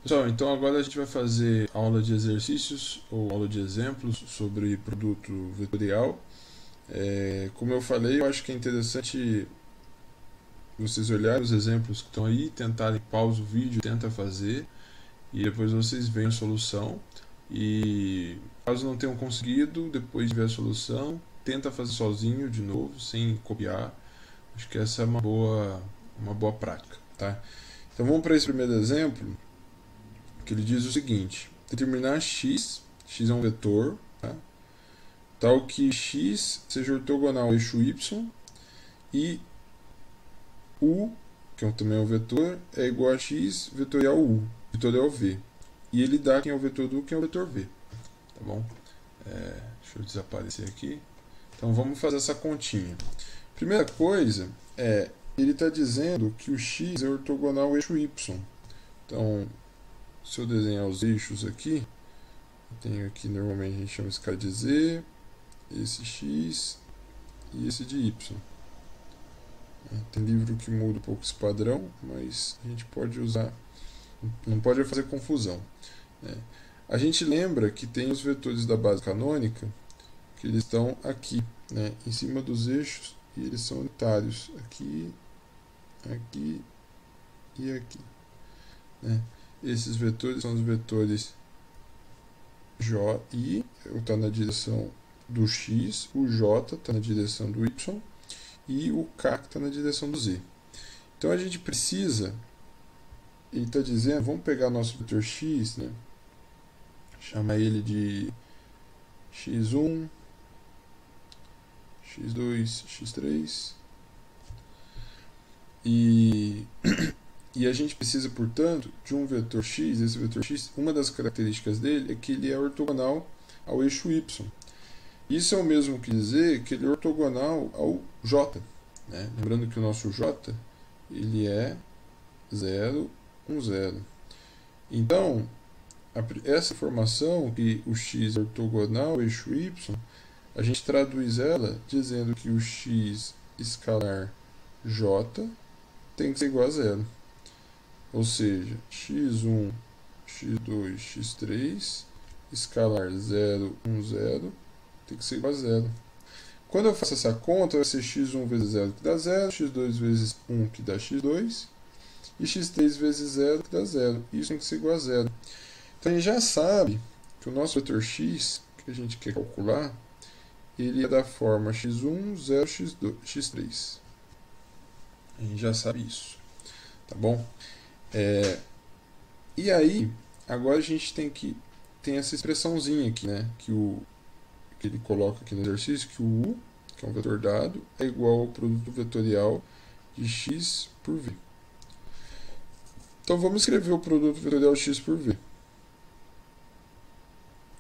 Pessoal, então agora a gente vai fazer aula de exercícios ou aula de exemplos sobre produto vetorial. Como eu falei, eu acho que é interessante vocês olharem os exemplos que estão aí, tentarem pausar o vídeo, tenta fazer e depois vocês veem a solução. E caso não tenham conseguido, depois de ver a solução, tenta fazer sozinho de novo, sem copiar. Acho que essa é uma boa prática, tá? Então vamos para esse primeiro exemplo, que ele diz o seguinte: determinar x é um vetor, tá? Tal que x seja ortogonal ao eixo y e u, que também é um vetor, é igual a x vetorial u, vetorial v. E ele dá quem é o vetor do u, quem é o vetor v. Tá bom? Deixa eu desaparecer aqui. Então vamos fazer essa continha. Primeira coisa, ele está dizendo que o x é ortogonal ao eixo y. Então, se eu desenhar os eixos aqui, eu tenho aqui, normalmente a gente chama esse cara de z, esse x e esse de y. Tem livro que muda um pouco esse padrão, mas a gente pode usar, não pode fazer confusão. A gente lembra que tem os vetores da base canônica, que eles estão aqui, em cima dos eixos, e eles são unitários, aqui, aqui e aqui. Esses vetores são os vetores J, I está na direção do X, o J está na direção do Y e o K está na direção do Z. Então a gente precisa, ele está dizendo, vamos pegar nosso vetor X, chamar ele de x1, x2, x3 e a gente precisa, portanto, de um vetor x. Esse vetor x, uma das características dele é que ele é ortogonal ao eixo y. Isso é o mesmo que dizer que ele é ortogonal ao j. Lembrando que o nosso j ele é 0, 1, 0. Então, essa informação, que o x é ortogonal ao eixo y, a gente traduz ela dizendo que o x escalar j tem que ser igual a 0. Ou seja, x1, x2, x3, escalar 0, 1, 0, tem que ser igual a 0. Quando eu faço essa conta, vai ser x1 vezes 0, que dá 0, x2 vezes 1, que dá x2, e x3 vezes 0, que dá 0. Isso tem que ser igual a 0. Então a gente já sabe que o nosso vetor x, que a gente quer calcular, ele é da forma x1, 0, x2, x3. A gente já sabe isso. Tá bom? E aí, agora a gente tem essa expressãozinha aqui, que ele coloca aqui no exercício, que o u, que é um vetor dado, é igual ao produto vetorial de x por v. Então vamos escrever o produto vetorial x por v.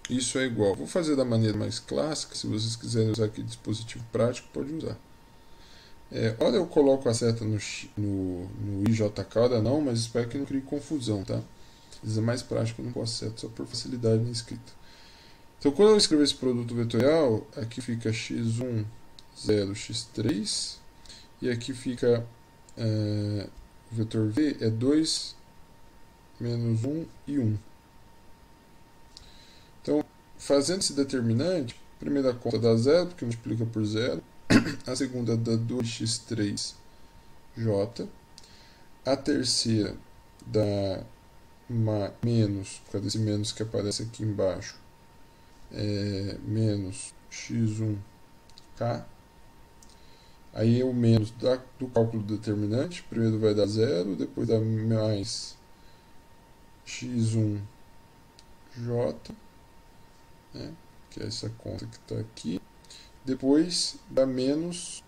Isso é igual. Vou fazer da maneira mais clássica. Se vocês quiserem usar aqui dispositivo prático, pode usar. Olha, eu coloco a seta no IJK, hora não, mas espero que não crie confusão, tá? Às vezes é mais prático, eu não posso seta só por facilidade na escrita. Então, quando eu escrever esse produto vetorial, aqui fica x1, 0, x3, e aqui fica o vetor v é 2, menos 1 e 1. Então, fazendo esse determinante, a primeira conta dá 0, porque multiplica por 0. A segunda dá 2x3j. A terceira dá menos, por causa desse menos que aparece aqui embaixo, menos x1k. Aí é o menos do cálculo do determinante. Primeiro vai dar 0, depois dá mais x1j, que é essa conta que está aqui. Depois dá menos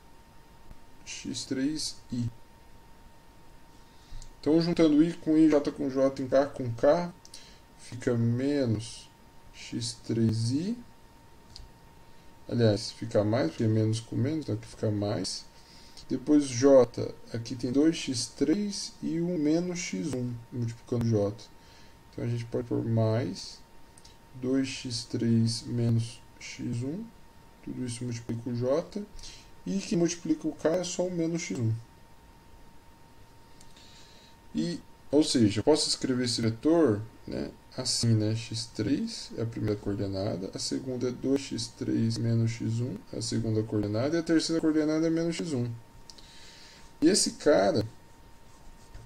x3i. Então, juntando i com i, j com j, k com k, fica menos x3i. Aliás, fica mais, porque é menos com menos, então aqui fica mais. Depois j, aqui tem 2x3 e o menos x1, multiplicando j. Então a gente pode pôr mais 2x3 menos x1, tudo isso multiplica o j, e que multiplica o k é só o menos x1. Ou seja, eu posso escrever esse vetor, né, assim, né, x3 é a primeira coordenada, a segunda é 2x3 menos x1, é a segunda coordenada, e a terceira coordenada é menos x1. E esse cara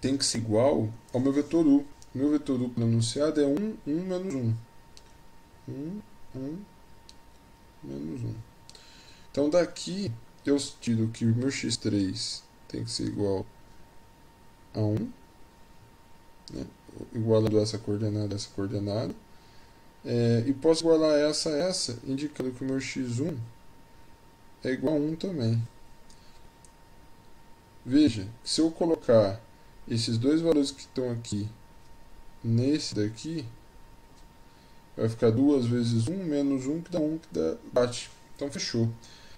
tem que ser igual ao meu vetor u. O meu vetor u enunciado é 1, 1, menos 1. 1, 1, menos 1. Então, daqui, eu tiro que o meu x3 tem que ser igual a 1, né? Igualando essa coordenada a essa coordenada. E posso igualar essa a essa, indicando que o meu x1 é igual a 1 também. Veja, se eu colocar esses dois valores que estão aqui nesse daqui, vai ficar 2 vezes 1 menos 1, que dá 1, que bate. Então, fechou.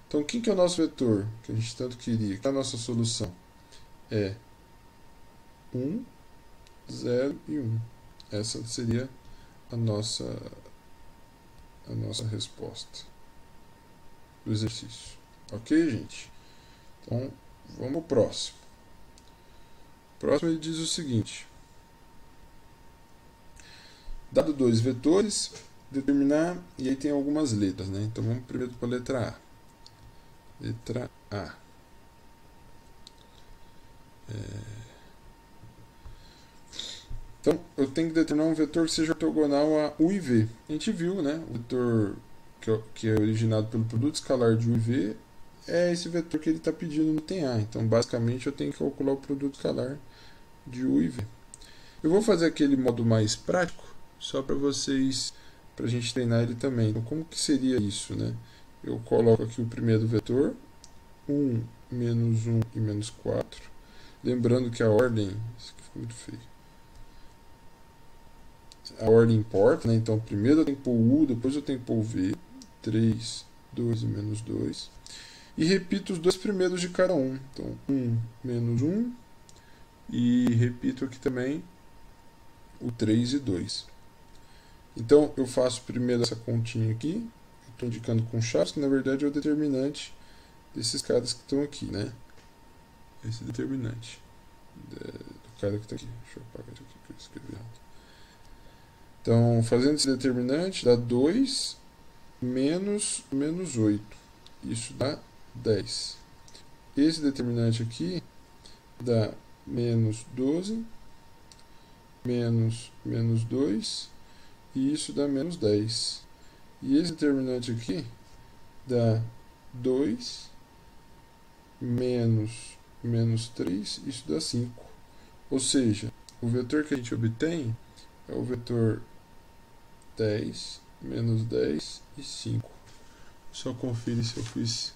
Então, quem que é o nosso vetor que a gente tanto queria? Que é a nossa solução? É 1, 0 e 1. Essa seria a nossa resposta do exercício. Ok, gente? Então, vamos ao próximo. O próximo ele diz o seguinte: dado dois vetores, determinar, e aí tem algumas letras, né? Então vamos primeiro para a letra A. Letra A. Então, eu tenho que determinar um vetor que seja ortogonal a U e V. A gente viu, né? O vetor que é originado pelo produto escalar de U e V é esse vetor que ele está pedindo no item A. Então, basicamente, eu tenho que calcular o produto escalar de U e V. Eu vou fazer aquele modo mais prático, só para vocês, para a gente treinar ele também. Então, como que seria isso, né? Eu coloco aqui o primeiro vetor, 1, menos 1 e menos 4. Lembrando que a ordem... Isso aqui ficou muito feio. A ordem importa, né? Então, primeiro eu tenho que pôr U, depois eu tenho que pôr V. 3, 2 e menos 2. E repito os dois primeiros de cada um. Então, 1, menos 1. E repito aqui também o 3 e 2. Então, eu faço primeiro essa continha aqui. Estou indicando com chaves, que na verdade é o determinante desses caras que estão aqui, né? Esse determinante do cara que está aqui. Deixa eu apagar isso aqui que eu escrevi errado. Então, fazendo esse determinante, dá 2 menos 8. Isso dá 10. Esse determinante aqui dá menos 12, menos 2, e isso dá menos 10. E esse determinante aqui dá 2 menos 3, isso dá 5. Ou seja, o vetor que a gente obtém é o vetor 10, menos 10 e 5. Só confira se eu fiz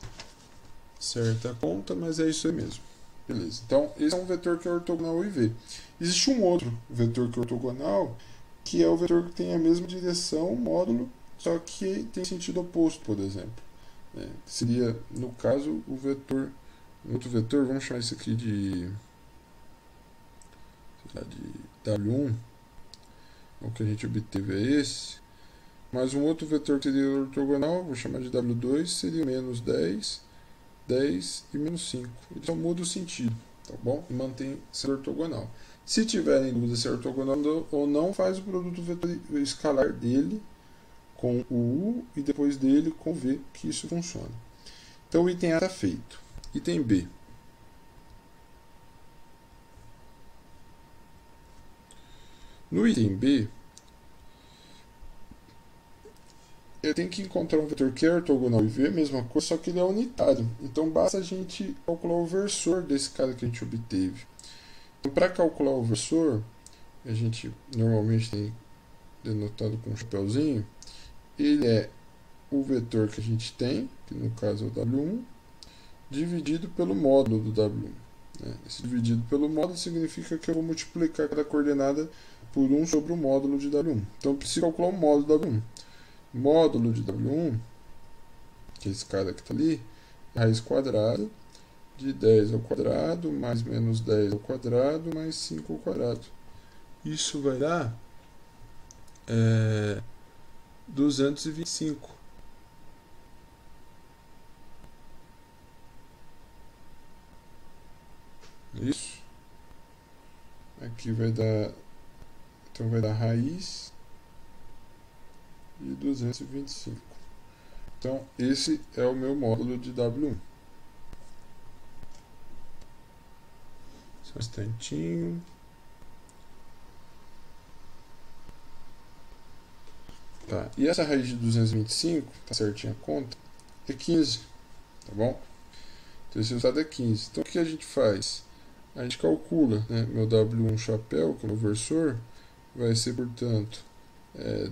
certa a conta, mas é isso aí mesmo. Beleza. Então, esse é um vetor que é ortogonal ao IV. Existe um outro vetor que é ortogonal, que é o vetor que tem a mesma direção, módulo, só que tem sentido oposto, por exemplo. Seria, no caso, o vetor... Outro vetor, vamos chamar isso aqui de W1. O que a gente obteve é esse. Mas um outro vetor que seria ortogonal, vou chamar de W2, seria menos 10, 10 e menos 5. Ele só muda o sentido, tá bom? E mantém ser ortogonal. Se tiverem dúvida se é ortogonal ou não, faz o produto vetor escalar dele com o U e depois dele com o V, que isso funciona. Então o item A está feito. Item B. No item B, eu tenho que encontrar um vetor que é ortogonal ao IV, mesma coisa, só que ele é unitário. Então basta a gente calcular o versor desse cara que a gente obteve. Então, para calcular o versor, a gente normalmente tem denotado com um chapeuzinho. Ele é o vetor que a gente tem, que no caso é o W1, dividido pelo módulo do W1. Esse dividido pelo módulo significa que eu vou multiplicar cada coordenada por 1 sobre o módulo de W1. Então eu preciso calcular o módulo de W1. Módulo de W1, que é esse cara que está ali, é raiz quadrada de 10 ao quadrado, mais menos 10 ao quadrado, mais 5 ao quadrado. Isso vai dar 225. Isso. Aqui vai dar, então vai dar raiz de 225. Então esse é o meu módulo de W1. Só um instantinho. Tá. E essa raiz de 225, tá certinha a conta, é 15, tá bom? Então esse resultado é 15. Então o que a gente faz? A gente calcula, né, meu W1 chapéu, que é o versor, vai ser, portanto,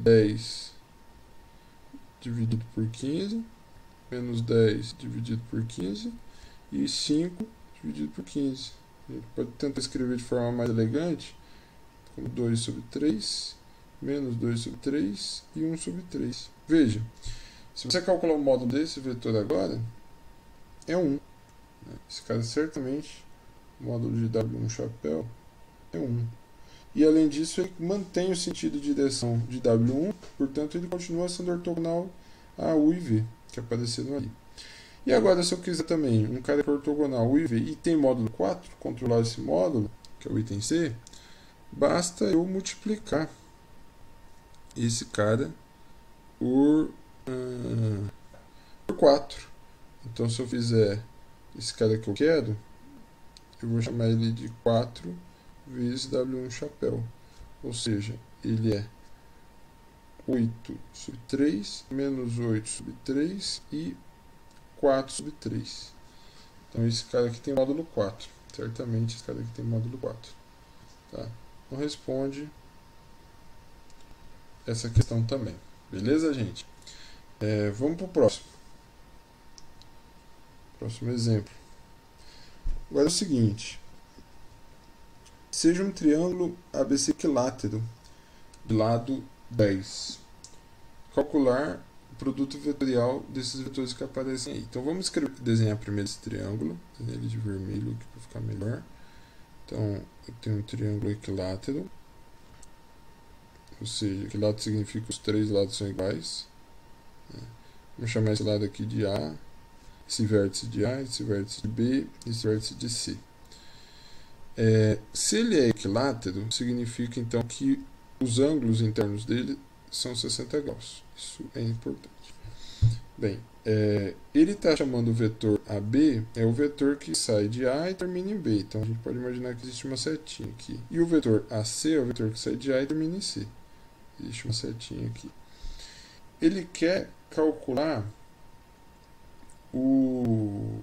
10 dividido por 15, menos 10 dividido por 15, e 5 dividido por 15. A gente pode tentar escrever de forma mais elegante, como 2 sobre 3, menos 2 sobre 3 e 1 sobre 3. Veja, se você calcular o módulo desse vetor agora, é 1. Esse cara certamente, o módulo de W1 chapéu, é 1. E além disso, ele mantém o sentido de direção de W1, portanto ele continua sendo ortogonal a U e V, que apareceram ali. E agora, se eu quiser também um cara que é ortogonal U e V e tem módulo 4, controlar esse módulo, que é o item C, basta eu multiplicar esse cara por 4. Então, se eu fizer esse cara que eu quero, eu vou chamar ele de 4 vezes W1 chapéu. Ou seja, ele é 8 sobre 3, menos 8 sobre 3 e 4 sobre 3. Então esse cara aqui tem módulo 4. Certamente esse cara aqui tem módulo 4. Tá? Então responde essa questão também. Beleza, gente? Vamos para o próximo. Próximo exemplo. Agora é o seguinte. Seja um triângulo ABC equilátero de lado 10. Calcular o produto vetorial desses vetores que aparecem aí. Então vamos desenhar primeiro esse triângulo. Desenhar ele de vermelho aqui para ficar melhor. Então eu tenho um triângulo equilátero. Ou seja, equilátero significa que os três lados são iguais. Vamos chamar esse lado aqui de A, esse vértice de A, esse vértice de B, esse vértice de C. Se ele é equilátero, significa então que os ângulos internos dele são 60 graus. Isso é importante. Bem, ele está chamando o vetor AB, é o vetor que sai de A e termina em B. Então a gente pode imaginar que existe uma setinha aqui. E o vetor AC é o vetor que sai de A e termina em C. Existe uma setinha aqui. Ele quer calcular o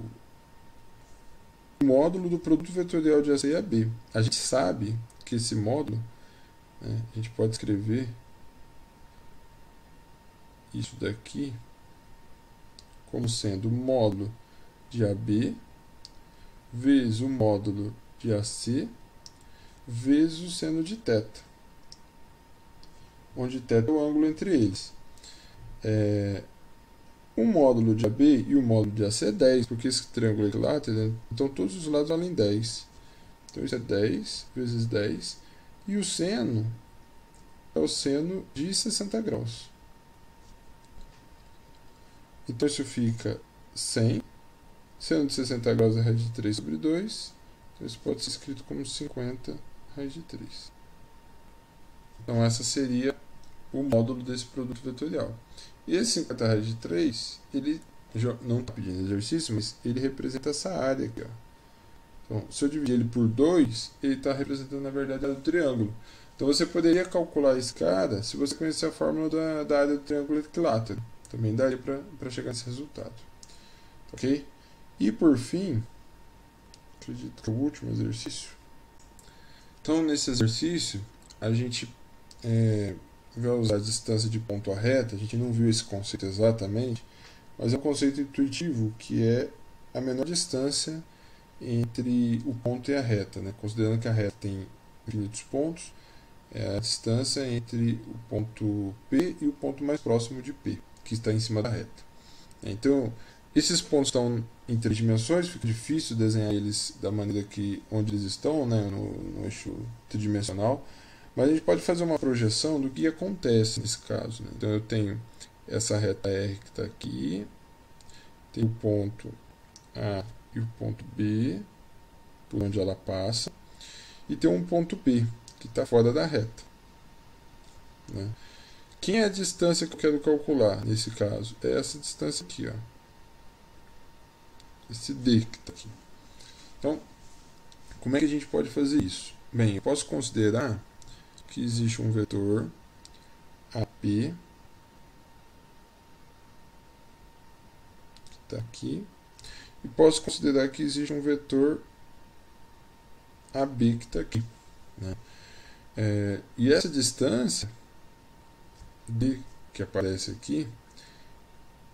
módulo do produto vetorial de AC e AB. A gente sabe que esse módulo, né, a gente pode escrever isso daqui como sendo o módulo de AB vezes o módulo de AC vezes o seno de θ, onde θ é o ângulo entre eles. O módulo de AB e o módulo de AC é 10, porque esse triângulo é equilátero, então todos os lados valem 10. Então isso é 10 vezes 10. E o seno é o seno de 60 graus. Então isso fica 100. Seno de 60 graus é raiz de 3 sobre 2. Então isso pode ser escrito como 50 raiz de 3. Então essa seria o módulo desse produto vetorial. E esse 50 raiz de 3, ele não está pedindo exercício, mas ele representa essa área aqui. Ó. Então, se eu dividir ele por 2, ele está representando, na verdade, a área do triângulo. Então, você poderia calcular esse cara se você conhecer a fórmula da área do triângulo equilátero. Também daria para chegar nesse resultado. Ok? E, por fim, acredito que é o último exercício. Então, nesse exercício, a gente vai usar a distância de ponto a reta. A gente não viu esse conceito exatamente, mas é um conceito intuitivo, que é a menor distância entre o ponto e a reta, né? Considerando que a reta tem infinitos pontos, é a distância entre o ponto P e o ponto mais próximo de P, que está em cima da reta. Então, esses pontos estão em 3 dimensões, fica difícil desenhar eles da maneira onde eles estão, né? no eixo tridimensional. Mas a gente pode fazer uma projeção do que acontece nesse caso. Né? Então eu tenho essa reta R que está aqui, tem o ponto A e o ponto B, por onde ela passa, e tem um ponto P, que está fora da reta. Né? Quem é a distância que eu quero calcular nesse caso? É essa distância aqui, ó. Esse D que está aqui. Então, como é que a gente pode fazer isso? Bem, eu posso considerar que existe um vetor AP, que está aqui, e posso considerar que existe um vetor AB que está aqui. Né? E essa distância D que aparece aqui,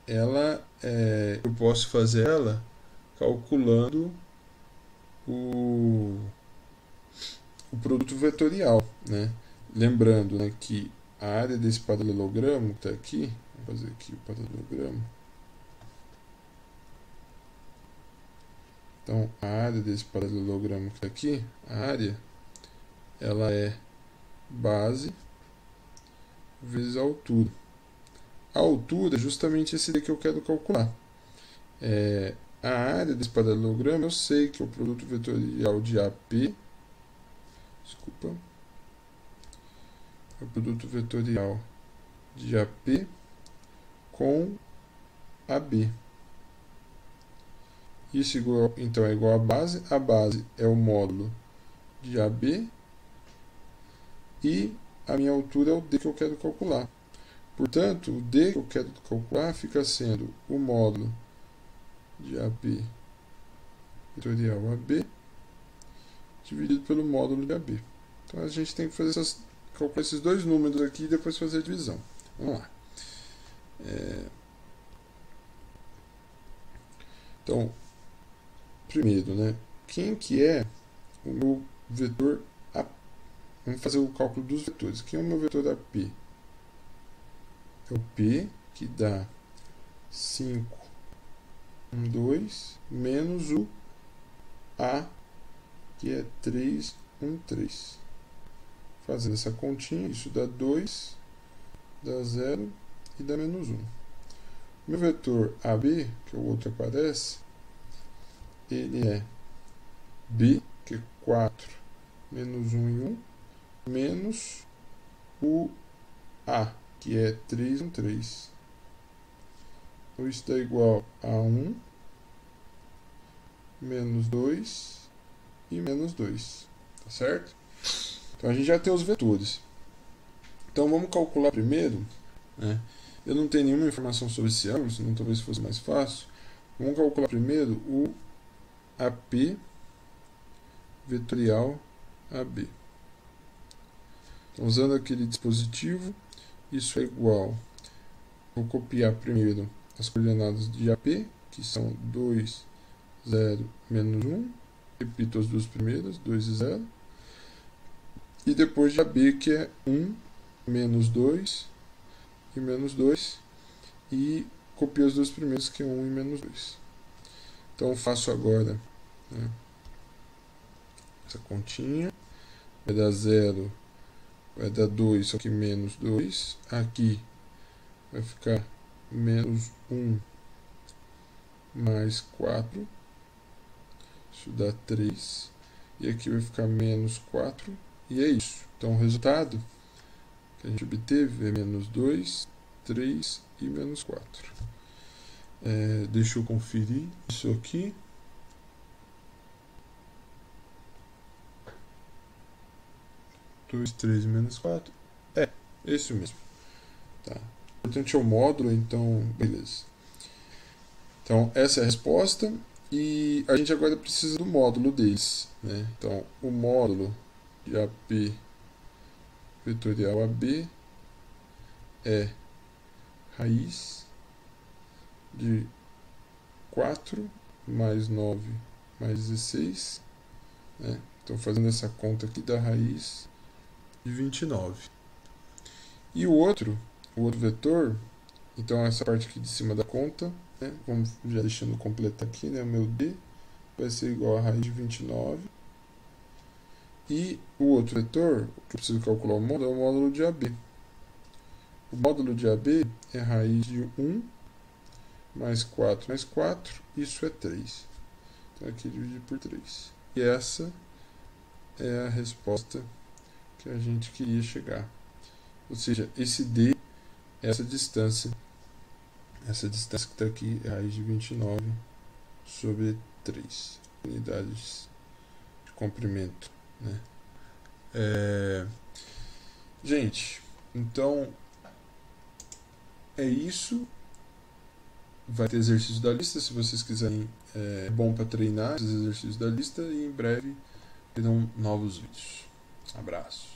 eu posso fazer ela calculando o produto vetorial, né? Lembrando, né, que a área desse paralelogramo que está aqui, vou fazer aqui o paralelogramo. Então, a área desse paralelogramo que está aqui, a área, ela é base vezes a altura. A altura é justamente esse D que eu quero calcular. A área desse paralelogramo, eu sei que é o produto vetorial de AP, desculpa, é o produto vetorial de AP com AB. Isso então é igual a base é o módulo de AB, e a minha altura é o D que eu quero calcular. Portanto, o D que eu quero calcular fica sendo o módulo de AP vetorial AB dividido pelo módulo de AB. Então a gente tem que fazer calcular esses dois números aqui e depois fazer a divisão. Vamos lá. Então, primeiro, né, quem que é o meu vetor AP? Vamos fazer o cálculo dos vetores. Quem é o meu vetor AP? É o P, que dá 5, 1, 2, menos o A, que é 3, 1, 3. Fazendo essa continha, isso dá 2, dá 0 e dá menos 1. Meu vetor AB, que é o outro que aparece, ele é B, que é 4, menos 1 e 1, menos o A, que é 3, 1, 3. Então, isso dá igual a 1, menos 2 e menos 2. Tá certo? Então, a gente já tem os vetores. Então, vamos calcular primeiro. Né? Eu não tenho nenhuma informação sobre esse ângulo, senão talvez fosse mais fácil. Vamos calcular primeiro o AP vetorial AB. Então, usando aquele dispositivo, isso é igual. Vou copiar primeiro as coordenadas de AP, que são 2, 0, menos 1. Repito as duas primeiras, 2 e 0. E depois de AB, que é 1, menos 2 e menos 2. E copio as duas primeiras, que é 1 e menos 2. Então, eu faço agora, né, essa continha. Vai dar 0, vai dar 2, só que menos 2. Aqui vai ficar menos 1 mais 4. Isso dá 3. E aqui vai ficar menos 4. E é isso. Então, o resultado que a gente obteve é menos 2, 3 e menos 4. Deixa eu conferir isso aqui. Dois, 3 e menos 4. Esse mesmo. Tá. O importante é o módulo, então, beleza. Então, essa é a resposta. E a gente agora precisa do módulo deles. Né? Então, o módulo de AP vetorial AB é raiz de 4 mais 9 mais 16. Né? Então, fazendo essa conta aqui, dá raiz de 29. E o outro vetor, então essa parte aqui de cima da conta, né? Vamos já deixando completar aqui, né? O meu D vai ser igual a raiz de 29. E o outro vetor, que eu preciso calcular o módulo, é o módulo de AB. O módulo de AB é raiz de 1 mais 4 mais 4, isso é 3. Então aqui dividir por 3. E essa é a resposta que a gente queria chegar. Ou seja, esse D é essa distância que está aqui é a raiz de 29 sobre 3 unidades de comprimento, né? Gente, então é isso. Vai ter exercício da lista, se vocês quiserem. É bom para treinar esses exercícios da lista, e em breve terão novos vídeos. Abraço.